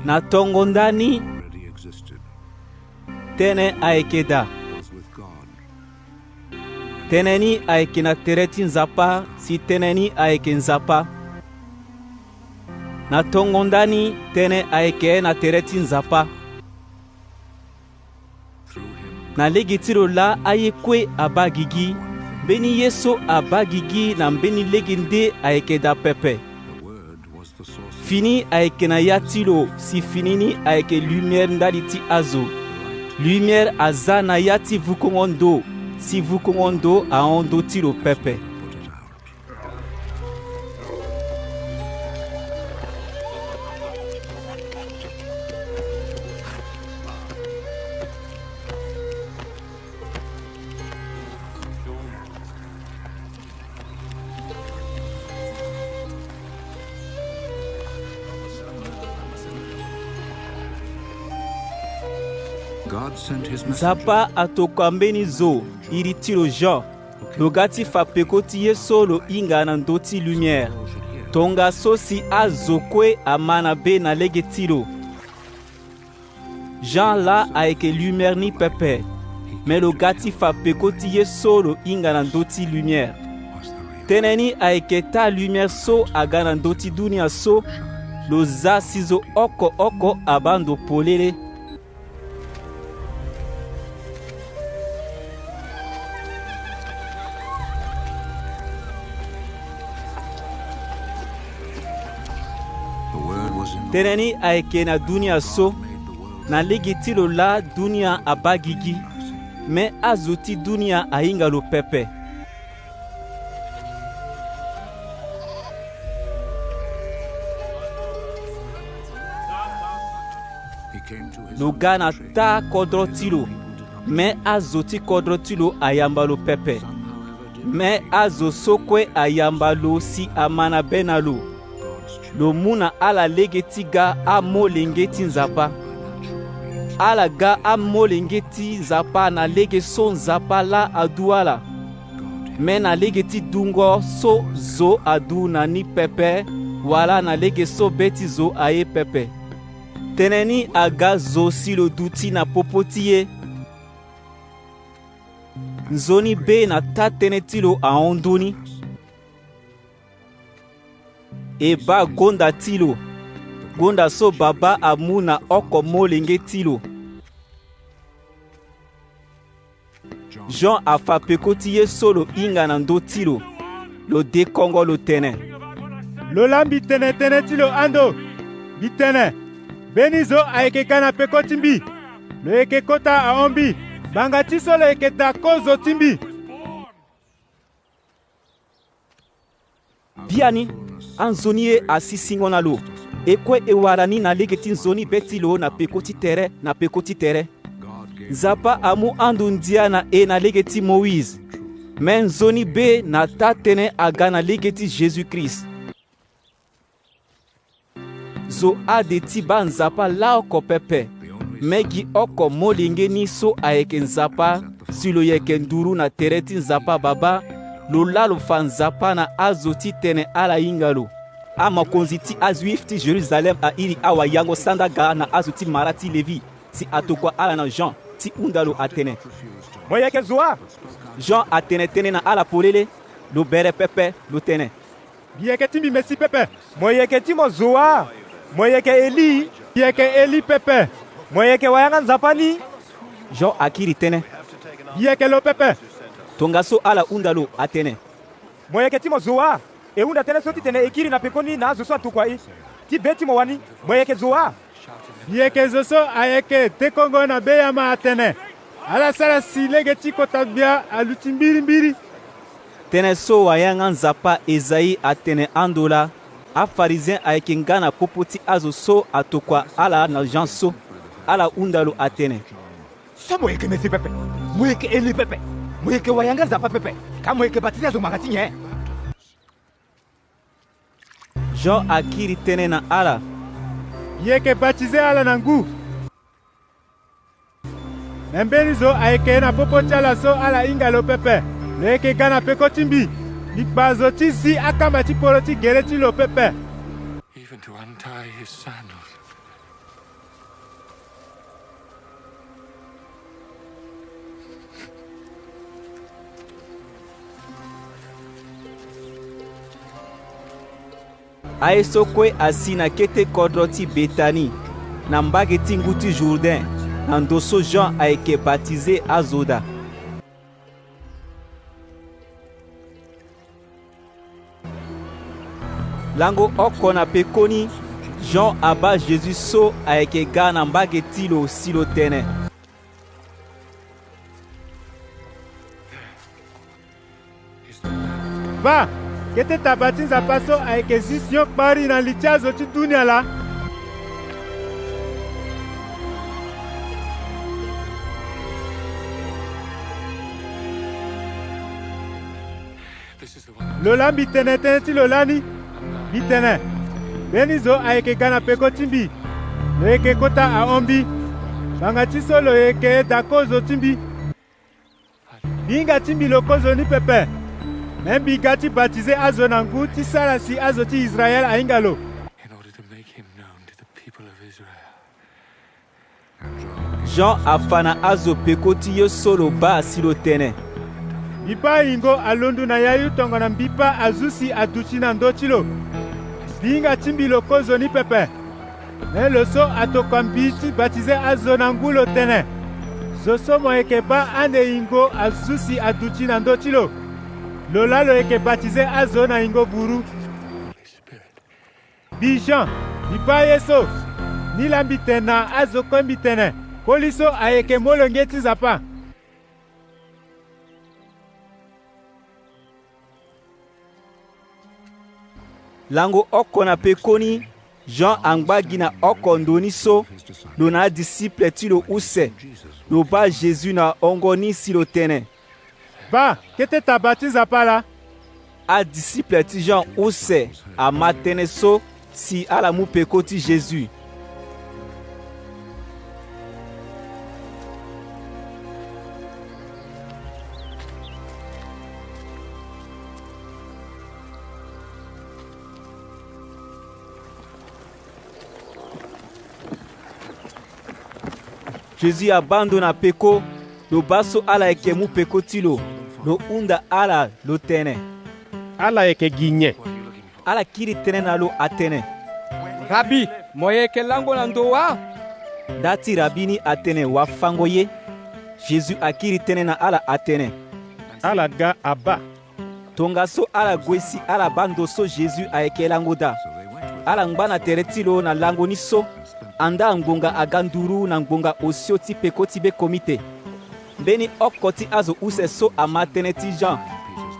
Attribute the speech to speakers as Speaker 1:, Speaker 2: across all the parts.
Speaker 1: Na tongo ndani tene ayeke da. Tene ni ayeke na tere ti nzapa si tënë ni ayeke nzapa. Na tongo ndani tënë ayeke na tere ti nzapa. Na lege ti lo la aye kue abâ gigi, mbeni ye so abâ gigi na mbeni lege nde ayeke da pepe. Fini ayeke na ya ti lo si fini ni ayeke lumière ndali ti azo. Lumière aza na ya ti vukongo ndo si vukongo ndo ahondo ti lo pepe. Nzapa atoka mbeni zo iri ti lo Jean lo ga ti fa peko ti ye so lo hinga na ndö ti lumière. Tonga so si azo kue ama na be na lege ti lo. Jean la ayeke lumière ni pepe, me lo ga ti fa peko ti ye so lo hinga na ndö ti lumière. Tënë ni ayeke ta lumière so aga na ndö ti dunia so lo za si zo oko abâ ndo polele. Tënë ni ayeke na dunia so na lege ti lo la dunia abâ gigi, me azo ti dunia ahinga lo pepe. Lo ga na ta kodro ti lo, me azo ti kodro ti lo ayamba lo pepe. Me azo so kue ayamba lo si ama na be na lo. Lo mu na ala lege ti ga amolenge ti nzapa. Ala ga amolenge ti nzapa na lege so nzapa la adu ala. Me na lege ti dungo so zo adu na ni pepe, wala na lege so be ti zo aye pepe. Tënë ni aga zo si lo du ti na popo ti ye. Nzoni be na ta tënë ti lo ahondo ni. E ba gonda ti lo, gonda so baba amu na oko molenge ti lo. Jean afa peko ti ye so lo hinga na ndö ti lo, lo dekongo lo tene.
Speaker 2: Lo lambi tene ti lo ando, bi tene. Beni zo ayeke ga na peko ti mbi, lo yeke kota ahombi, banga ti so lo yeke da kozo ti mbi.
Speaker 1: Bia ni anzoni ye asi singo na lo, e kue e wara ni na lege ti nzoni be ti lo na peko ti tere na peko ti tere. Nzapa amu andu ndia na e na lege ti Moïse, me nzoni be na ta tënë aga na lege ti Jésus-Christ. Zo ade ti ba nzapa la oko pepe, me gi oko molenge ni so ayeke nzapa si lo yeke nduru na tere ti nzapa baba, lo la lo fa nzapa na azo ti tene ala hinga lo. Amakonzi ti azuif ti Jérusalem ahiri awayango sanda ga na azo ti mara ti Levi si atokua ala na Jean ti hunda lo atene.
Speaker 2: Mo yeke zoa?
Speaker 1: Jean atene tënë na ala polele lo bere pepe lo tene.
Speaker 2: Bi yeke ti mbi mesi pepe. Mo yeke ti mo zoa? Mo yeke Eli? Bi yeke Eli pepe. Mo yeke wayanga nzapa ni?
Speaker 1: Jean akiri tënë.
Speaker 2: Bi yeke lo pepe.
Speaker 1: Tonga so ala hunda lo atene.
Speaker 2: Mo yeke ti mo zoa? E hunda tënë so ti tene e kiri na peko ni na azo so atokua e. Ti be ti mo wani? Mo yeke zoa? Bi yeke zo so ayeke dekongo na be ama atene. Ala sara si lege ti kota bia alu ti mbiri.
Speaker 1: Tënë so wayanga nzapa Ezaïe atene ando la, afarizien ayeke nga na popo ti azo so atokua ala na Jean so ala hunda lo atene.
Speaker 3: So mo yeke mesi pepe, mo yeke Eli pepe, mo yeke wayanga nzapa pepe, ka mo yeke batize zo manga ti nye.
Speaker 1: Jean akiri tënë na ala.
Speaker 2: Yeke batize ala na ngu. Na mbeni zo ayeke na popo ti ala so ala hinga lo pepe, lo yeke ga na peko ti mbi, li gba zo ti si akamba ti polo ti gere ti lo pepe.
Speaker 4: Even to untie his sandals.
Speaker 1: aye so kue asi na kete kodro ti Betani na mbage ti ngu ti Jourdain na ndo so Jean ayeke baptize azo da. Lango oko na pe koni Jean aba Jésus so ayeke ga na mbage ti lo si lo tene.
Speaker 2: Va, kete tabatiza paso ayeke zisio kpari na li ti azo ti dunia la. Lola mbitene tene ti lola ni mbitene beni zo ayeke ga na peko ti mbi lo yeke kota ahombi banga ti so lo yeke da kozo ti mbi binga ti mbi lo kozo ni pepe me mbi ga ti baptize azo na ngu ti sara si azo ti Israel ahinga lo.
Speaker 1: Jean afa na azo peko ti ye so lo ba asi lo tene.
Speaker 2: Mbipa ahingo alondu na yayu tongana mbipa azusi aduchi na ndö ti lo binga ti mbi lo kozo ni pepe me lo so atokua mbi ti baptize azo na ngu lo tene zo so mo yeke ba ande hingo azusi aduchi na ndö ti lo lola lo yeke baptize azo na hingo buru mbi Jean mbipa ye so ni la mbitene na azo kue mbitene koli so ayeke molonge ti nzapa.
Speaker 1: Lango oko na pe koni Jean angbagi na oko ndöni so lo na adisiple ti lo use lo ba Jésus na ongo ni si lo tene.
Speaker 2: Ba, kete tabatiza pa la?
Speaker 1: Adisiple ti Jean use ama tene so si ala mu peko ti Jésus. Jésus abandona peko lo baso ala yeke mu peko ti lo hunda ala lo tene.
Speaker 4: Ala yeke gi nye
Speaker 1: Ala kiri tene na lo atene.
Speaker 5: Rabi, mo yeke lango na ndö wa?
Speaker 1: Nda ti rabi ni atene wafango ye. Jésus akiri tene na ala atene.
Speaker 4: ala ga aba
Speaker 1: Tongaso ala gue si ala bando so Jésus ayeke lango da. Ala ngba na tere ti lo na lango ni so anda ngbonga aga nduru na ngbonga osio ti peko ti be komite. Mbeni oko ti azo use so ama tene ti Jean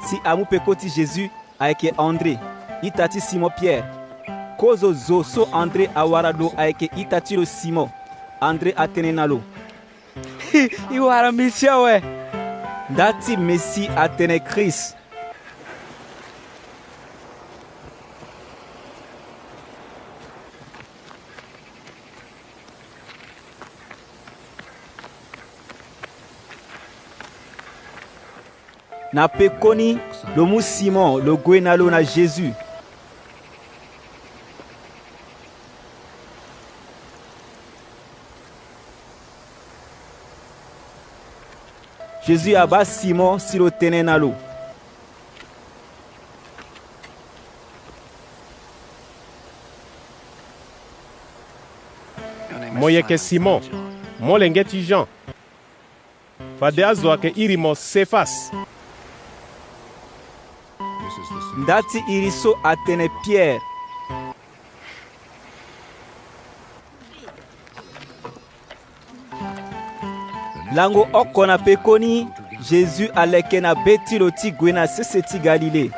Speaker 1: si amu peko ti Jésus ayeke André ita ti Simon Pierre. Kozo zo so André awara lo ayeke ita ti lo Simon. André atene na lo.
Speaker 5: I wara Misia we.
Speaker 1: Nda ti Messi atene Christ. Na pe koni lo mu Simon lo gue na lo na Jésus. Jésus aba Simon si lo tene na lo.
Speaker 4: mo yeke Simon molenge ti Jean fade azo ayeke iri mo Sefas.
Speaker 1: Nda ti iri so atene Pierre. Lango oko na pe koni Jésus aleke na be ti lo ti gue na sese ti Galilée.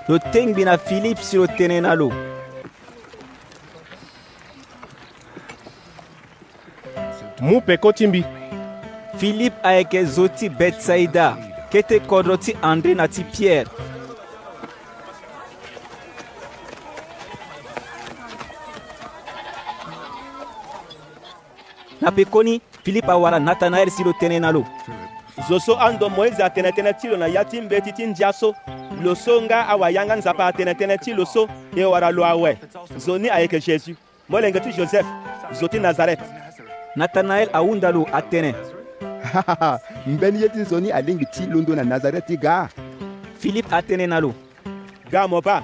Speaker 1: Lo tengbi na Philippe si lo tene na lo.
Speaker 4: mu peko ti mbi
Speaker 1: Philippe ayeke zo ti Bethsaïda kete kodro ti André na ti Pierre. Na pe koni Philippe awara Nathanael si lo tene na lo.
Speaker 6: Zo so ando Moïse atene tene ti lo na ya ti mbe ti ti ndia so lo so nga awayanga nzapa atene tene ti lo so e wara lo awe zo ni ayeke Jésus molenge ti Joseph zo ti Nazareth.
Speaker 1: Nathanael ahunda lo atene.
Speaker 7: mbeni ye ti nzoni alingi ti londo na Nazareti ga.
Speaker 1: Philippe atene na lo.
Speaker 6: Ga mo ba.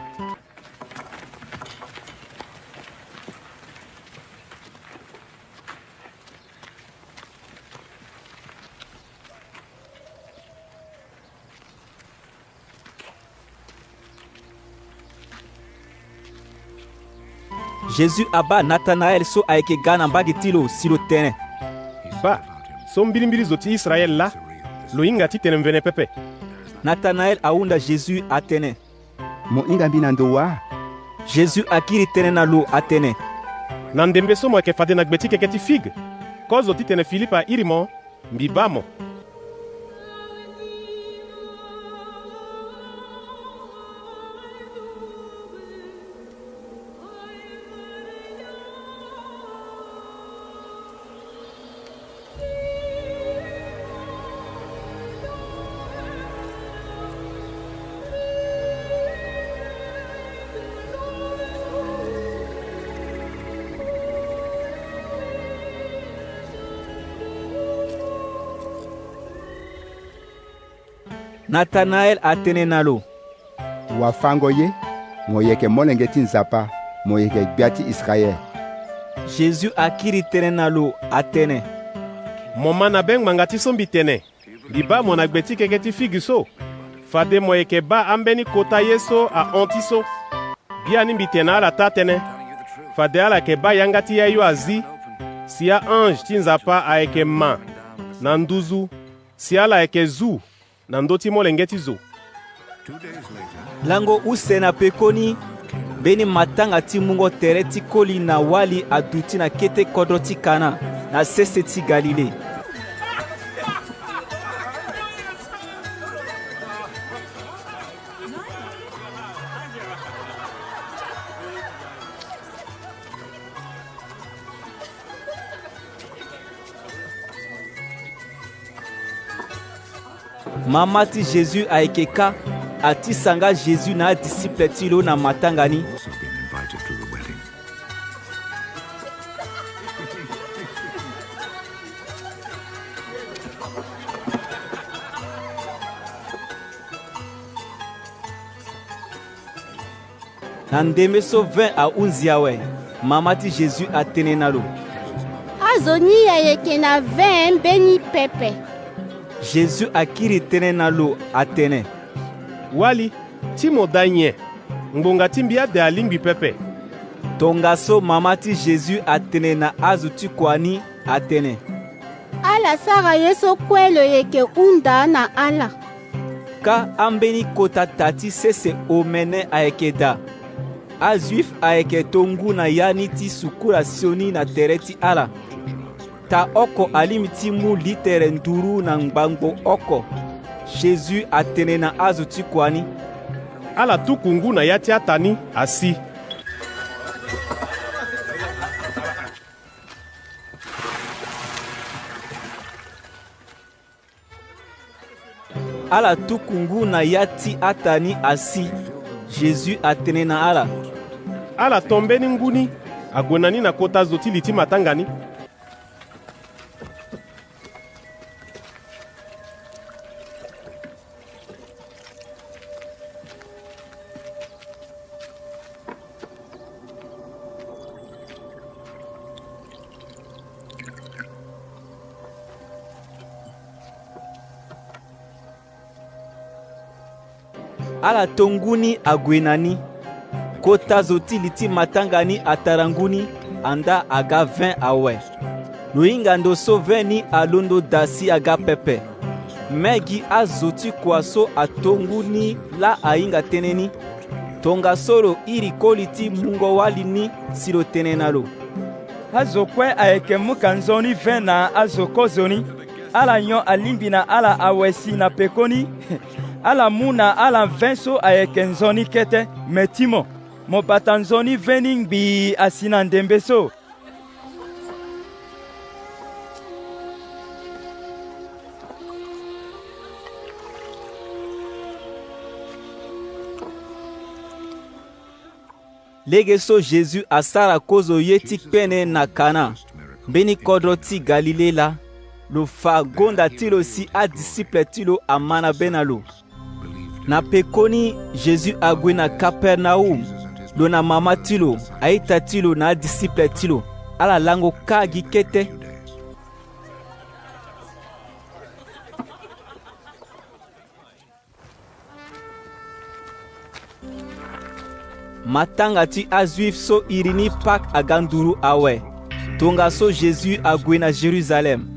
Speaker 1: Jésus aba Nathanaël so ayeke ga na mbage ti lo si lo tënë.
Speaker 4: Ba, so mbilimbili zo ti Israel la, lo hinga ti tene mvene pepe.
Speaker 1: Nathanaël ahunda Jésus atene.
Speaker 7: Mo hinga mbi na ndo wa.
Speaker 1: Jésus akiri tënë na lo atene.
Speaker 4: Na ndembe so mo yeke fade na gbe ti keke ti figue. Ko zo ti tene Philippe airi mo, mbi ba mo.
Speaker 1: Nathanaël atene na lo.
Speaker 7: Wa fango ye, mo yeke molenge ti nzapa, mo yeke gbia ti Israel.
Speaker 1: Jésus akiri tënë na lo atene.
Speaker 4: Mo mana ben ngbanga ti so mbi tene, mbi ba mo na gbe ti keke ti figue so. Fade mo yeke ba ambeni kota ye so ahonti so. Bia ni mbi tene ala ta tene. Fade ala yeke ba yanga ti ye yo azi. Si ya ange ti nzapa ayeke ma na nduzu, si ala yeke zu na ndö ti molenge ti zo.
Speaker 1: Lango use na pekoni mbeni matanga ti mungo tere ti koli na wali aduti na kete kodro ti Kana na sese ti Galile. Mama ti Jésus ayeke ka atisanga Jésus na adisiple ti lo na matanga ni. Na ndembe so 20 ahunzi awe, mama ti Jésus atene na lo.
Speaker 8: Azoni ayeke na 20 mbeni pepe.
Speaker 1: Jésus akiri tënë na lo atene.
Speaker 4: Wali, ti mo da nye, ngbonga ti mbi ade alingbi pepe.
Speaker 1: Tongaso mama ti Jésus atene na azo ti kuani atene.
Speaker 8: Ala sara ye so kue lo yeke hunda na ala.
Speaker 1: Ka ambeni kota tati sese omene ayeke da. Azuif ayeke tongu na yani ti sukula sioni na tere ti ala. Ta oko alimi ti mu litere nduru na ngbangbo oko. Jésus atene na azo ti kuani.
Speaker 4: Ala tukungu na ya ti atani asi.
Speaker 1: Ala tukungu na ya ti atani asi. Jésus atene na ala.
Speaker 4: Ala tombeni nguni, agonani na kota zo ti li ti matangani.
Speaker 1: Ala tonguni agwenani. Kota zo ti li ti matangani ataranguni anda aga 20 awe. Luinga ndo so 20 ni alondo dasi aga pepe. Megi azo ti kua so atonguni la ainga teneni. Tonga solo iri koli ti mungo wali ni silo tene na lo.
Speaker 5: Azo kue ayeke muka nzoni 20 na azo kozoni. Ala nyon alimbi na ala awesi na pekoni. Ala muna ala 20 so ayeke nzoni kete metimo. Mo bata nzoni 20 ngbi asina ndembe so.
Speaker 1: Lege so Jésus asara kozo ye ti kpene na Kana. Mbeni kodro ti Galile la. lo fa gonda ti lo si adisiple ti lo amana be na lo. Na pekoni Jésus agwe na Capernaum lo na mama ti lo aita ti lo na adisiple ti lo ala lango ka gi kete. Matanga ti azuif so irini pak aganduru awe. Tonga so Jésus agwe na Jérusalem.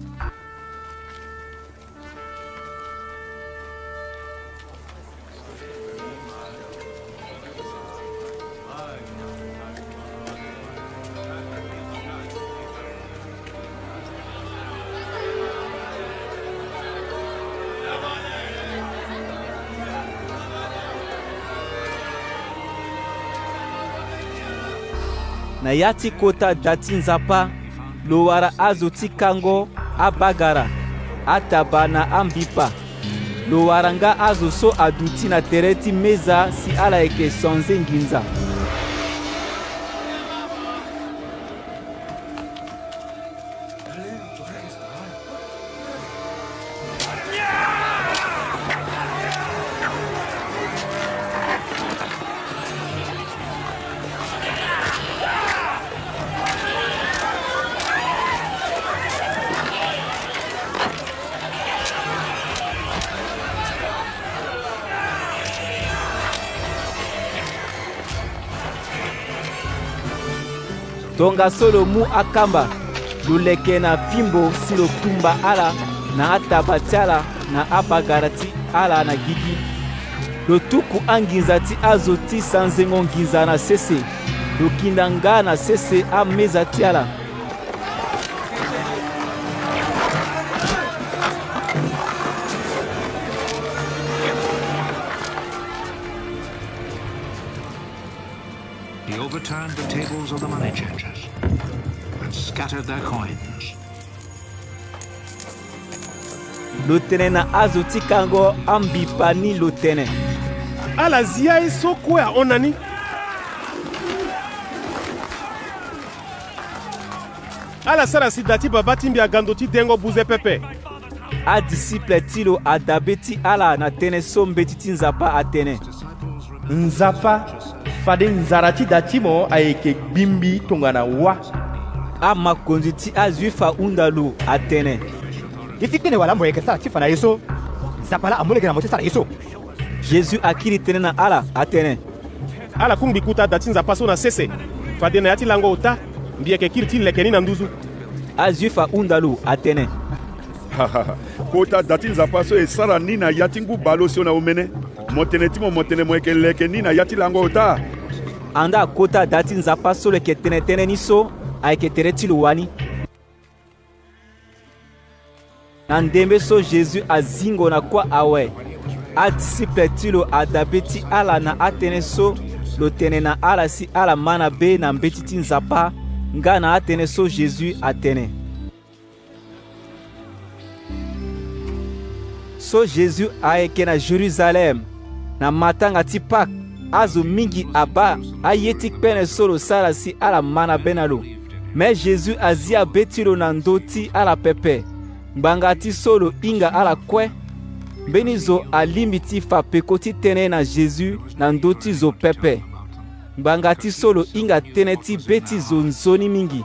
Speaker 1: Na yati kota dati nzapa lo wara azo ti kango abagara ataba na ambipa lo waranga azo so aduti na tere ti meza si ala yeke sonze nginza. Tonga solo mu akamba luleke na fimbo si lo tumba ala na atabati ala na abagarati ala na gigi. Lo tuku anginza ti azo ti sanzengo nginza na sese. Lo kindanga na sese ameza ti ala.
Speaker 9: He overturned the tables of the money changers and scattered their coins.
Speaker 1: Lotene na azo ti kango ambipa ni lotene.
Speaker 4: Ala zia e so kwe a onani. Ala sara si dati babati mbi agandoti dengo buze pepe.
Speaker 1: A disciple tilo adabeti ala na tene so mbetiti nzapa atene.
Speaker 5: Nzapa fade nzarati datimo ayeke gbimbi tongana wa.
Speaker 1: A makonzi ti azuifa undalu atene.
Speaker 3: Ifikene wala moyeke sara ti fana yeso. Nzapa la amoleke na mote sara yeso.
Speaker 1: Jésus akiri tene na ala atene.
Speaker 4: Ala kumbi kuta dati nzapa so na sese. Fade na yati lango ota mbi yeke kiri ti lekeni na nduzu.
Speaker 1: Azuifa undalu atene.
Speaker 10: Kota dati nzapa so esara ni na yati ngu balo sio na omene. Motene timo motene moyeke leke ni na yati lango ota.
Speaker 1: Anda kota dati nzapa so leke tene tene ni so ayeke tere ti lo wani. Na ndembe so Jésus azingo na kwa awe. A disciple ti lo adabe ti ala na atene so lo tene na ala si ala mana be na mbeti ti nzapa nga na atene so Jésus atene. So Jésus ayeke na Jérusalem na matanga ti pak azo mingi aba aye ti kpene so lo sara si ala mana be na lo. Me Jésus azi abe ti lo na ndö ti ala pepe ngbanga ti so lo hinga ala kue mbeni zo alimbi ti fa peko ti tënë na Jésus na ndö ti zo pepe ngbanga ti so lo hinga tënë ti be ti zo nzoni mingi.